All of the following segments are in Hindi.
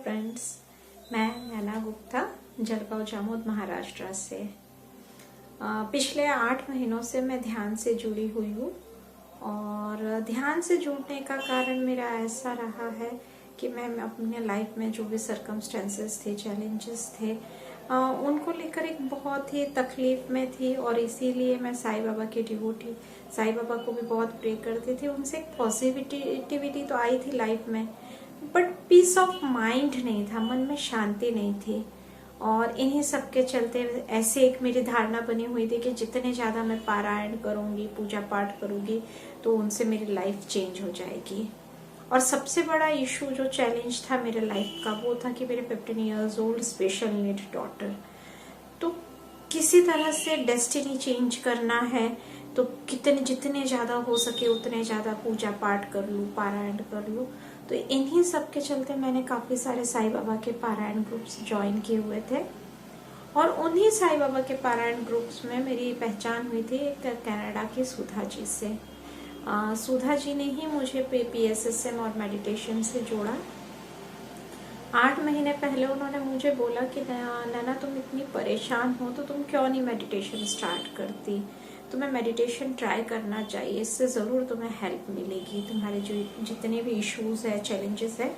फ्रेंड्स, मैं नैना गुप्ता जलगांव जामोद महाराष्ट्र से। पिछले 8 महीनों से मैं ध्यान से जुड़ी हुई हूँ और ध्यान से जुड़ने का कारण मेरा ऐसा रहा है कि मैं अपने लाइफ में जो भी सर्कमस्टेंसेस थे, चैलेंजेस थे, उनको लेकर एक बहुत ही तकलीफ में थी और इसीलिए मैं साईं बाबा की डिवोटी, साईं बाबा को भी बहुत प्रे करती थी। उनसे एक पॉजिटिविटी तो आई थी लाइफ में, बट पीस ऑफ माइंड नहीं था, मन में शांति नहीं थी। और इन्हीं सब के चलते ऐसे एक मेरी धारणा बनी हुई थी कि जितने ज़्यादा मैं पारायण करूँगी, पूजा पाठ करूँगी, तो उनसे मेरी लाइफ चेंज हो जाएगी। और सबसे बड़ा इशू जो चैलेंज था मेरे लाइफ का, वो था कि मेरे 15 years old special need daughter, तो किसी तरह से डेस्टिनी चेंज करना है तो जितने ज़्यादा हो सके उतने ज़्यादा पूजा पाठ कर लूँ, पारायण कर लूँ। तो इन्हीं सब के चलते मैंने काफ़ी सारे साईं बाबा के पारायण ग्रुप्स ज्वाइन किए हुए थे और उन्हीं साईं बाबा के पारायण ग्रुप्स में मेरी पहचान हुई थी एक कनाडा की सुधा जी से। सुधा जी ने ही मुझे PSSM और मेडिटेशन से जोड़ा। 8 महीने पहले उन्होंने मुझे बोला कि नैना, तुम इतनी परेशान हो तो तुम क्यों नहीं मेडिटेशन स्टार्ट करती, तुम्हें मेडिटेशन ट्राई करना चाहिए, इससे ज़रूर तुम्हें हेल्प मिलेगी, तुम्हारे जो जितने भी इश्यूज है, चैलेंजेस है,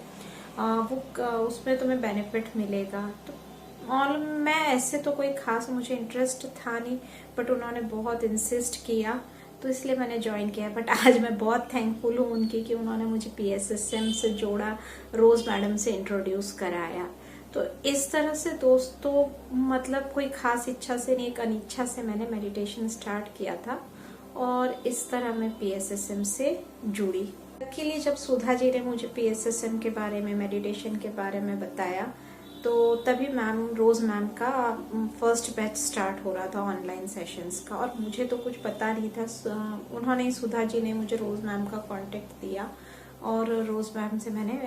वो उसमें तुम्हें बेनिफिट मिलेगा। तो और मैं ऐसे तो कोई खास मुझे इंटरेस्ट था नहीं, बट उन्होंने बहुत इंसिस्ट किया तो इसलिए मैंने ज्वाइन किया। बट आज मैं बहुत थैंकफुल हूँ उनकी कि उन्होंने मुझे PSSM से जोड़ा, रोज़ मैडम से इंट्रोड्यूस कराया। तो इस तरह से दोस्तों, मतलब कोई खास इच्छा से नहीं, एक अनिच्छा से मैंने मेडिटेशन स्टार्ट किया था और इस तरह मैं PSSM से जुड़ी। लकीली जब सुधा जी ने मुझे PSSM के बारे में, मेडिटेशन के बारे में बताया, तो तभी रोज़ मैम का फर्स्ट बैच स्टार्ट हो रहा था ऑनलाइन सेशंस का, और मुझे तो कुछ पता नहीं था। उन्होंने, सुधा जी ने मुझे रोज़ मैम का कांटेक्ट दिया और रोज़ मैम से मैंने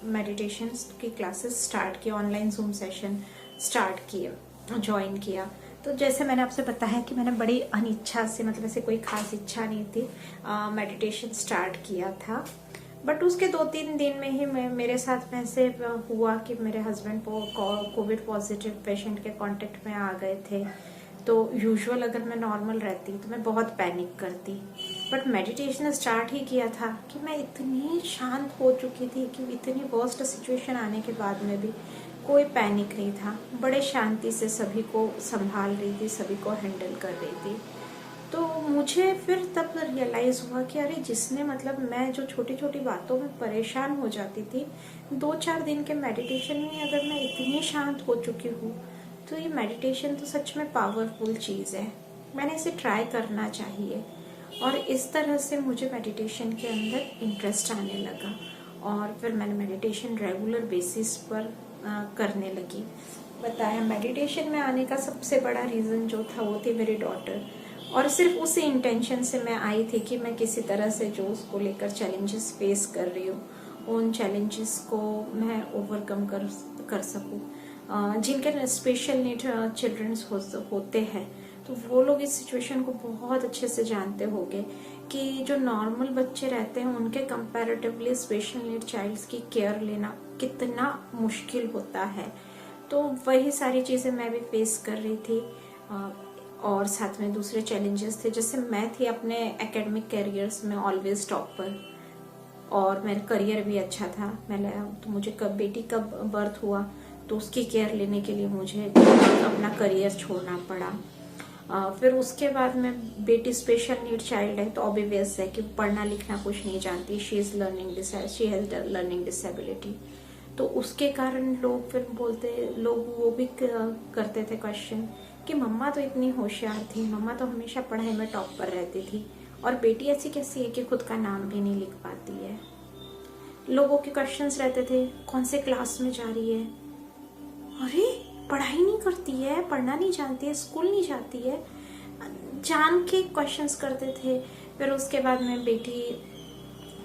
मेडिटेशन की क्लासेस स्टार्ट की, ऑनलाइन जूम सेशन स्टार्ट किए, ज्वाइन किया। तो जैसे मैंने आपसे बताया कि मैंने बड़ी अनिच्छा से, मतलब ऐसे कोई खास इच्छा नहीं थी, मेडिटेशन स्टार्ट किया था। बट उसके 2-3 दिन में ही मेरे साथ में ऐसे हुआ कि मेरे हस्बैंड कोविड पॉजिटिव पेशेंट के कांटेक्ट में आ गए थे। तो यूजुअल अगर मैं नॉर्मल रहती तो मैं बहुत पैनिक करती, बट मेडिटेशन स्टार्ट ही किया था कि मैं इतनी शांत हो चुकी थी कि इतनी वर्स्ट सिचुएशन आने के बाद में भी कोई पैनिक नहीं था, बड़े शांति से सभी को संभाल रही थी, सभी को हैंडल कर रही थी। तो मुझे फिर तब रियलाइज़ हुआ कि अरे, जिसने, मतलब मैं जो छोटी छोटी बातों में परेशान हो जाती थी, 2-4 दिन के मेडिटेशन में अगर मैं इतनी शांत हो चुकी हूँ, तो ये मेडिटेशन तो सच में पावरफुल चीज़ है, मैंने इसे ट्राई करना चाहिए। और इस तरह से मुझे मेडिटेशन के अंदर इंटरेस्ट आने लगा और फिर मैंने मेडिटेशन रेगुलर बेसिस पर करने लगी। बताया, मेडिटेशन में आने का सबसे बड़ा रीज़न जो था वो थी मेरी डॉटर, और सिर्फ उसी इंटेंशन से मैं आई थी कि मैं किसी तरह से जो उसको लेकर चैलेंजेस फेस कर रही हूँ, उन चैलेंजेस को मैं ओवरकम कर सकूँ। जिनके स्पेशल नीड चिल्ड्रंस होते हैं, तो वो लोग इस सिचुएशन को बहुत अच्छे से जानते होंगे कि जो नॉर्मल बच्चे रहते हैं उनके कंपैरेटिवली स्पेशल नीड चाइल्ड्स की केयर लेना कितना मुश्किल होता है। तो वही सारी चीज़ें मैं भी फेस कर रही थी और साथ में दूसरे चैलेंजेस थे। जैसे मैं थी अपने एकेडमिक कैरियर्स में ऑलवेज टॉपर और मेरा करियर भी अच्छा था। तो मुझे बेटी का बर्थ हुआ तो उसकी केयर लेने के लिए मुझे अपना करियर छोड़ना पड़ा। फिर उसके बाद में बेटी स्पेशल नीड चाइल्ड है तो ऑब्वियस है कि पढ़ना लिखना कुछ नहीं जानती, शी हैज़ लर्निंग डिसेबिलिटी। तो उसके कारण लोग फिर लोग वो भी करते थे क्वेश्चन कि मम्मा तो इतनी होशियार थी, मम्मा तो हमेशा पढ़ाई में टॉप पर रहती थी, और बेटी ऐसी कैसी है कि खुद का नाम भी नहीं लिख पाती है। लोगों के क्वेश्चंस रहते थे, कौन से क्लास में जा रही है, अरे पढ़ाई नहीं करती है, पढ़ना नहीं जानती है, स्कूल नहीं जाती है, जान के क्वेश्चंस करते थे। फिर उसके बाद में बेटी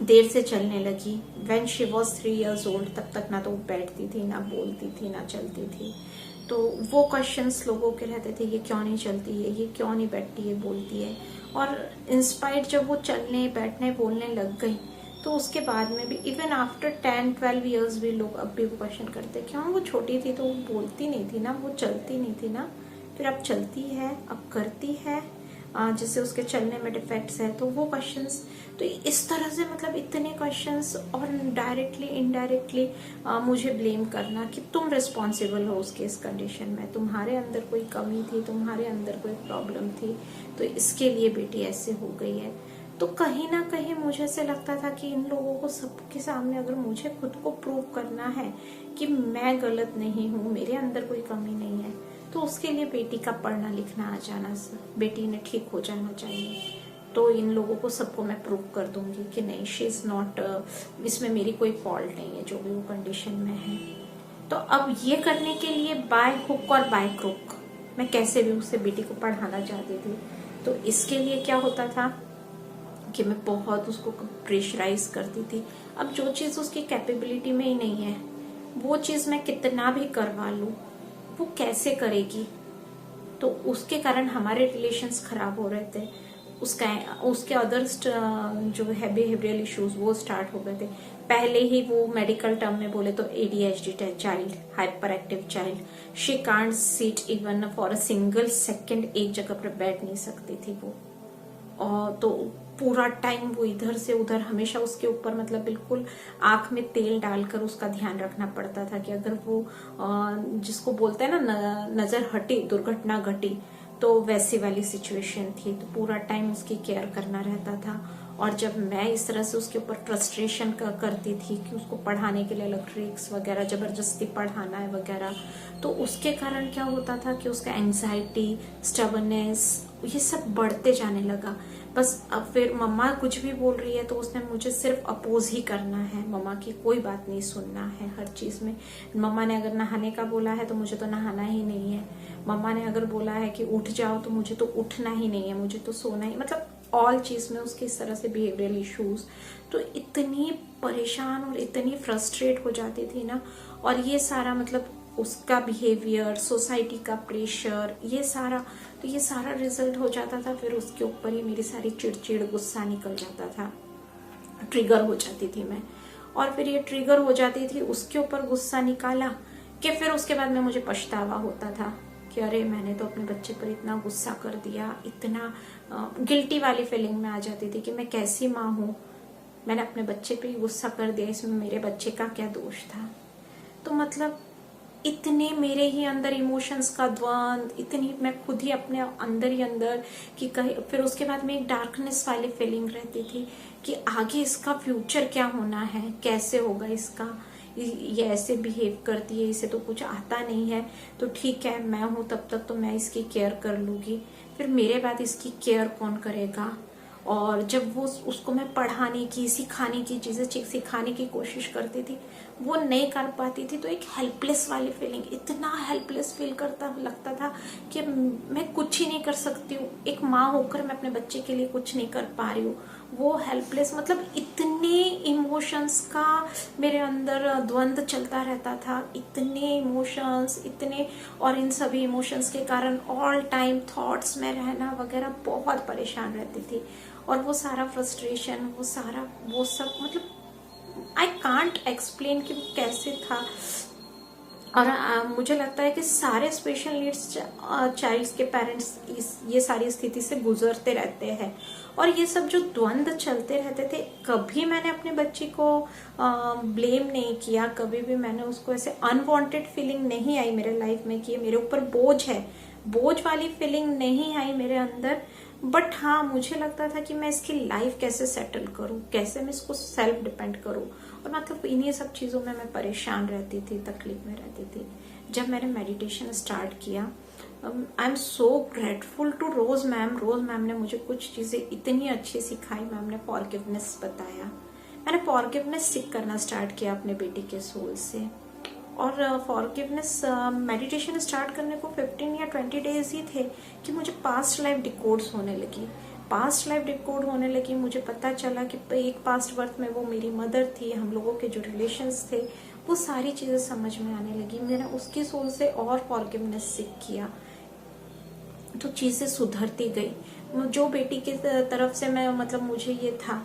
देर से चलने लगी, when she was 3 years old, तब तक ना तो वो बैठती थी, ना बोलती थी, ना चलती थी। तो वो क्वेश्चंस लोगों के रहते थे, ये क्यों नहीं चलती है, ये क्यों नहीं बैठती है, बोलती है। और इंस्पायर्ड जब वो चलने, बैठने, बोलने लग गई, तो उसके बाद में भी इवन आफ्टर 10-12 ईयर्स भी लोग अब भी वो क्वेश्चन करते हैं, क्यों वो छोटी थी तो वो बोलती नहीं थी ना, वो चलती नहीं थी ना, फिर अब चलती है, अब करती है, जिससे उसके चलने में डिफेक्ट्स है। तो वो क्वेश्चंस, तो इस तरह से मतलब इतने क्वेश्चंस, और डायरेक्टली इनडायरेक्टली मुझे ब्लेम करना कि तुम रिस्पॉन्सिबल हो उसके इस कंडीशन में, तुम्हारे अंदर कोई कमी थी, तुम्हारे अंदर कोई प्रॉब्लम थी, तो इसके लिए बेटी ऐसे हो गई है। तो कहीं ना कहीं मुझे ऐसे लगता था कि इन लोगों को सबके सामने अगर मुझे खुद को प्रूव करना है कि मैं गलत नहीं हूँ, मेरे अंदर कोई कमी नहीं है, तो उसके लिए बेटी का पढ़ना लिखना आ जाना, बेटी ने ठीक हो जाना चाहिए। तो इन लोगों को सबको मैं प्रूव कर दूंगी कि नहीं, शी इज नॉट, इसमें मेरी कोई फॉल्ट नहीं है जो भी वो कंडीशन में है। तो अब ये करने के लिए बाय हुक और बाय क्रुक मैं कैसे भी उससे बेटी को पढ़ाना चाहती थी। तो इसके लिए क्या होता था कि मैं बहुत उसको प्रेशराइज करती थी। अब जो चीज उसकी कैपेबिलिटी में ही नहीं है, वो चीज मैं कितना भी करवा लूं, वो कैसे करेगी। तो उसके कारण हमारे रिलेशंस खराब हो रहे थे, उसके अदर्स जो है बिहेवियरल इश्यूज वो स्टार्ट हो गए थे। पहले ही वो मेडिकल टर्म में बोले तो ADHD child, hyper active child, she can't sit even for a single second, एक जगह पर बैठ नहीं सकती थी वो। और तो पूरा टाइम वो इधर से उधर, हमेशा उसके ऊपर मतलब बिल्कुल आंख में तेल डालकर उसका ध्यान रखना पड़ता था कि अगर वो जिसको बोलते हैं ना नजर हटी दुर्घटना घटी, तो वैसी वाली सिचुएशन थी। तो पूरा टाइम उसकी केयर करना रहता था। और जब मैं इस तरह से उसके ऊपर फ्रस्ट्रेशन करती थी कि उसको पढ़ाने के लिए अलग ट्रिक्स वगैरह, जबरदस्ती पढ़ाना है वगैरह, तो उसके कारण क्या होता था कि उसका एंजाइटी, स्टबनेस, ये सब बढ़ते जाने लगा। बस अब फिर मम्मा कुछ भी बोल रही है तो उसने मुझे सिर्फ अपोज ही करना है, मम्मा की कोई बात नहीं सुनना है हर चीज में। मम्मा ने अगर नहाने का बोला है तो मुझे तो नहाना ही नहीं है, मम्मा ने अगर बोला है कि उठ जाओ तो मुझे तो उठना ही नहीं है, मुझे तो सोना ही, मतलब ऑल चीज में उसके इस तरह से बिहेवियरल इश्यूज। तो इतनी परेशान और इतनी फ्रस्ट्रेट हो जाती थी ना। और ये सारा मतलब उसका बिहेवियर, सोसाइटी का प्रेशर, ये सारा रिजल्ट हो जाता था। फिर उसके ऊपर ही मेरी सारी चिड़चिड़, गुस्सा निकल जाता था, ट्रिगर हो जाती थी मैं। और फिर ये ट्रिगर हो जाती थी, उसके ऊपर गुस्सा निकाला कि फिर उसके बाद में मुझे पछतावा होता था कि अरे मैंने तो अपने बच्चे पर इतना गुस्सा कर दिया, इतना गिल्टी वाली फीलिंग में आ जाती थी कि मैं कैसी माँ हूँ, मैंने अपने बच्चे पे ही गुस्सा कर दिया, इसमें मेरे बच्चे का क्या दोष था। तो मतलब इतने मेरे ही अंदर इमोशंस का द्वंद, इतनी मैं खुद ही अपने अंदर ही अंदर कि कहीं, फिर उसके बाद में एक डार्कनेस वाली फीलिंग रहती थी कि आगे इसका फ्यूचर क्या होना है, कैसे होगा इसका, ये ऐसे बिहेव करती है, इसे तो कुछ आता नहीं है, तो ठीक है मैं हूं तब तक तो मैं इसकी केयर कर लूंगी, फिर मेरे बाद इसकी केयर कौन करेगा। और जब वो उसको मैं पढ़ाने की, सिखाने की चीजें सिखाने की कोशिश करती थी, वो नहीं कर पाती थी, तो एक हेल्पलेस वाली फीलिंग, इतना हेल्पलेस फील लगता था कि मैं कुछ ही नहीं कर सकती हूँ, एक माँ होकर मैं अपने बच्चे के लिए कुछ नहीं कर पा रही हूँ। वो हेल्पलेस, मतलब इतने इमोशंस का मेरे अंदर द्वंद चलता रहता था, इतने इमोशंस, इतने, और इन सभी इमोशंस के कारण ऑल टाइम थॉट्स में रहना वगैरह, बहुत परेशान रहती थी। और वो सारा फ्रस्ट्रेशन, वो सब मतलब आई कांट एक्सप्लेन कि वो कैसे था। और मुझे लगता है कि सारे स्पेशल नीड्स चाइल्ड्स के पेरेंट्स ये सारी स्थिति से गुजरते रहते हैं। और ये सब जो द्वंद चलते रहते थे, कभी मैंने अपने बच्ची को ब्लेम नहीं किया, कभी भी मैंने उसको ऐसे अनवांटेड फीलिंग नहीं आई मेरे लाइफ में कि ये मेरे ऊपर बोझ है, बोझ वाली फीलिंग नहीं आई मेरे अंदर। बट हाँ, मुझे लगता था कि मैं इसकी लाइफ कैसे सेटल करूं, कैसे मैं इसको सेल्फ डिपेंड करूं, और मतलब इन्हीं सब चीजों में मैं परेशान रहती थी, तकलीफ में रहती थी। जब मैंने मेडिटेशन स्टार्ट किया, I am so grateful to Rose ma'am ने मुझे कुछ चीजें इतनी अच्छी सिखाई। मैम ने फॉरगिवनेस बताया, मैंने फॉरगिवनेस सीख करना स्टार्ट किया अपने बेटी के सोल से। और फॉरगिवनेस मेडिटेशन स्टार्ट करने को 15 या 20 डेज ही थे कि मुझे पास्ट लाइफ डिकोड्स होने लगी, मुझे पता चला कि एक पास्ट बर्थ में वो मेरी मदर थी, हम लोगों के जो रिलेशंस थे, वो सारी चीजें समझ में आने लगी। मैंने उसकी सोल से और फॉरगिवनेस सीख किया, तो चीजें सुधरती गई। जो बेटी की तरफ से मैं मतलब मुझे ये था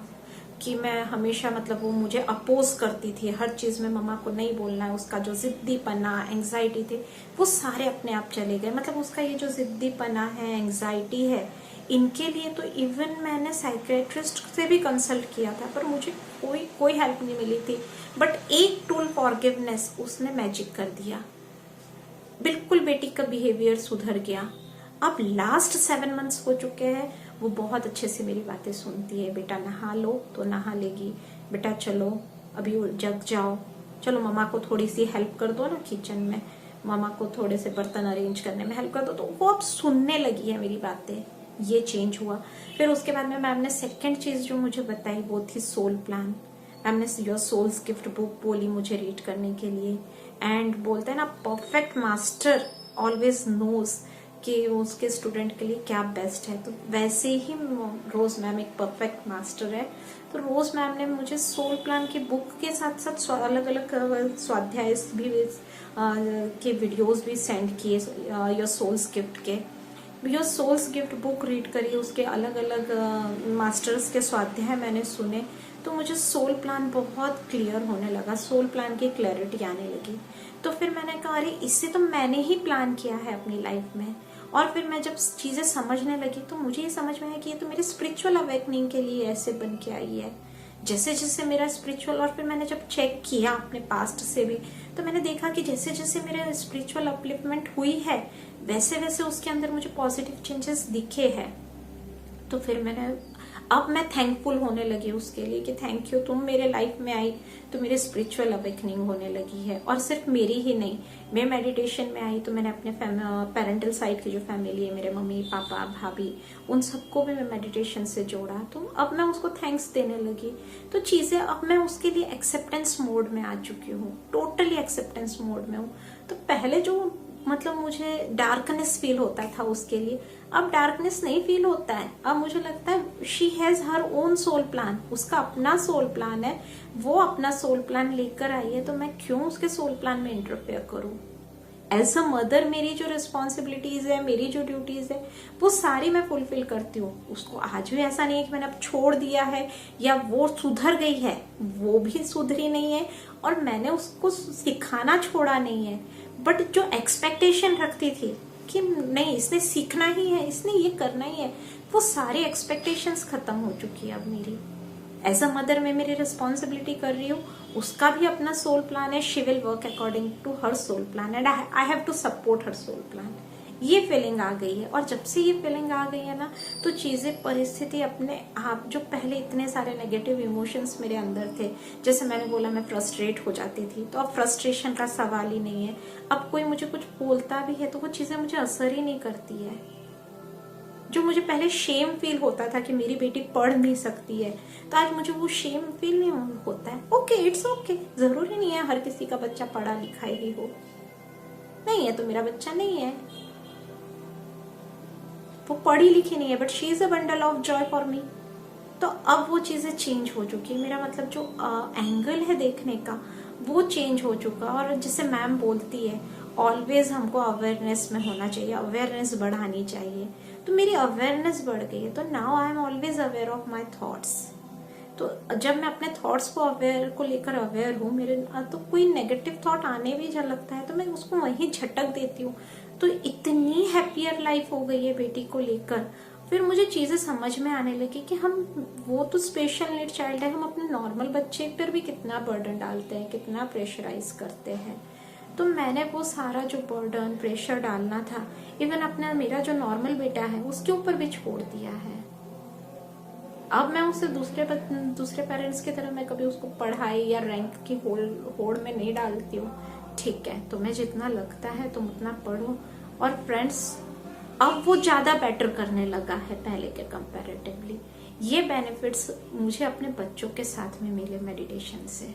कि मैं हमेशा मतलब वो मुझे अपोज करती थी हर चीज में, मम्मा को नहीं बोलना है, उसका जो जिद्दीपना एंग्जाइटी थे वो सारे अपने आप चले गए। मतलब उसका ये जो जिद्दीपना है, एंग्जाइटी है, इनके लिए तो इवन मैंने साइकेट्रिस्ट से भी कंसल्ट किया था, पर मुझे कोई हेल्प नहीं मिली थी। बट एक टूल फॉरगिवनेस, उसने मैजिक कर दिया, बिल्कुल बेटी का बिहेवियर सुधर गया। अब लास्ट 7 मंथ्स हो चुके हैं, वो बहुत अच्छे से मेरी बातें सुनती है। बेटा नहा लो तो नहा लेगी, बेटा चलो अभी जग जाओ, चलो मम्मा को थोड़ी सी हेल्प कर दो ना किचन में, मम्मा को थोड़े से बर्तन अरेंज करने में हेल्प कर दो। तो वो अब सुनने लगी है मेरी बातें, ये चेंज हुआ। फिर उसके बाद में मैम ने सेकेंड चीज जो मुझे बताई वो थी सोल प्लान। मैम ने योर सोल्स गिफ्ट बुक बोली मुझे रीड करने के लिए। एंड बोलते हैं ना, परफेक्ट मास्टर ऑलवेज नोज कि उसके स्टूडेंट के लिए क्या बेस्ट है। तो वैसे ही रोज मैम एक परफेक्ट मास्टर है। तो रोज मैम ने मुझे सोल प्लान की बुक के साथ साथ अलग अलग स्वाध्याय भी के वीडियोस भी सेंड किए, योर सोल्स गिफ्ट के। Your souls gift book read करी, उसके अलग अलग मास्टर्स के स्वाध्याय मैंने सुने, तो मुझे सोल प्लान बहुत क्लियर होने लगा, सोल प्लान की क्लैरिटी आने लगी। तो फिर मैंने कहा अरे इससे तो मैंने ही प्लान किया है अपनी लाइफ में। और फिर मैं जब चीजें समझने लगी तो मुझे ये समझ में आया कि ये तो मेरे स्पिरिचुअल अवेकनिंग के लिए ऐसे बन के आई है, जैसे जैसे मेरा स्पिरिचुअल। और फिर मैंने जब चेक किया अपने पास्ट से भी, तो मैंने देखा कि जैसे जैसे मेरा स्पिरिचुअल अपलिफ्टमेंट हुई है वैसे वैसे उसके अंदर मुझे पॉजिटिव चेंजेस दिखे हैं। तो फिर अब मैं थैंकफुल होने लगी उसके लिए कि थैंक यू, तुम मेरे लाइफ में आई तो मेरे स्पिरिचुअल अवेकनिंग होने लगी है। और सिर्फ मेरी ही नहीं, मैं मेडिटेशन में आई तो मैंने अपने पेरेंटल साइड की जो फैमिली है, मेरे मम्मी पापा भाभी, उन सबको भी मैं मेडिटेशन से जोड़ा। तो अब मैं उसको थैंक्स देने लगी। तो चीजें अब मैं उसके लिए एक्सेप्टेंस मोड में आ चुकी हूँ, टोटली एक्सेप्टेंस मोड में हूँ। तो पहले जो मतलब मुझे डार्कनेस फील होता था उसके लिए, अब डार्कनेस नहीं फील होता है। अब मुझे लगता है she has her own soul plan, उसका अपना सोल प्लान है, वो अपना सोल प्लान लेकर आई है, तो मैं क्यों उसके सोल प्लान में इंटरफेयर करूं। एज अ मदर मेरी जो रिस्पॉन्सिबिलिटीज है, मेरी जो ड्यूटीज है, वो सारी मैं फुलफिल करती हूँ। उसको आज भी ऐसा नहीं है कि मैंने अब छोड़ दिया है या वो सुधर गई है, वो भी सुधरी नहीं है और मैंने उसको सिखाना छोड़ा नहीं है। बट जो एक्सपेक्टेशन रखती थी कि नहीं इसने सीखना ही है, इसने ये करना ही है, वो सारी एक्सपेक्टेशंस खत्म हो चुकी है अब मेरी। एज अ मदर मैं मेरी रिस्पॉन्सिबिलिटी कर रही हूँ, उसका भी अपना सोल प्लान है, she will work according to her soul plan and I have to support her soul plan. ये फीलिंग आ गई है। और जब से ये फीलिंग आ गई है ना, तो चीजें परिस्थिति अपने आप, जो पहले इतने सारे नेगेटिव इमोशंस मेरे अंदर थे, जैसे मैंने बोला मैं फ्रस्ट्रेट हो जाती थी, तो अब फ्रस्ट्रेशन का सवाल ही नहीं है। अब कोई मुझे कुछ बोलता भी है तो वो चीजें मुझे असर ही नहीं करती है। जो मुझे पहले शेम फील होता था कि मेरी बेटी पढ़ नहीं सकती है, तो आज मुझे वो शेम फील नहीं होता है। ओके, इट्स ओके, जरूरी नहीं है हर किसी का बच्चा पढ़ा लिखा ही हो, नहीं है तो मेरा बच्चा नहीं है, वो पढ़ी लिखी नहीं है, but she is a bundle of Joy for me. तो अब वो चीजें चेंज हो चुकी है, मेरा मतलब जो एंगल है देखने का वो चेंज हो चुका। और जैसे मैम बोलती है ऑलवेज हमको अवेयरनेस में होना चाहिए, अवेयरनेस बढ़ानी चाहिए, तो मेरी अवेयरनेस बढ़ गई है। तो now I am always aware of my thoughts. तो जब मैं अपने थॉट्स को लेकर अवेयर हूँ, मेरे तो कोई नेगेटिव थॉट आने भी जब लगता है तो मैं उसको वहीं झटक देती हूँ। तो इतनी हैप्पियर लाइफ हो गई है बेटी को लेकर। फिर मुझे चीजें समझ में आने लगी कि हम, वो तो स्पेशल नीड चाइल्ड है, हम अपने नॉर्मल बच्चे पर भी कितना बर्डन डालते हैं, कितना प्रेशराइज करते हैं। तो मैंने वो सारा जो बर्डन प्रेशर डालना था, इवन अपना मेरा जो नॉर्मल बेटा है उसके ऊपर भी छोड़ दिया है। अब मैं उससे दूसरे पेरेंट्स की तरह मैं कभी उसको पढ़ाई या रैंक की होड़ में नहीं डालती हूँ। ठीक है, तुम्हें जितना लगता है तुम उतना पढ़ो। और फ्रेंड्स, अब वो ज्यादा बेटर करने लगा है पहले के कंपैरेटिवली। ये बेनिफिट्स मुझे अपने बच्चों के साथ में मिले मेडिटेशन से।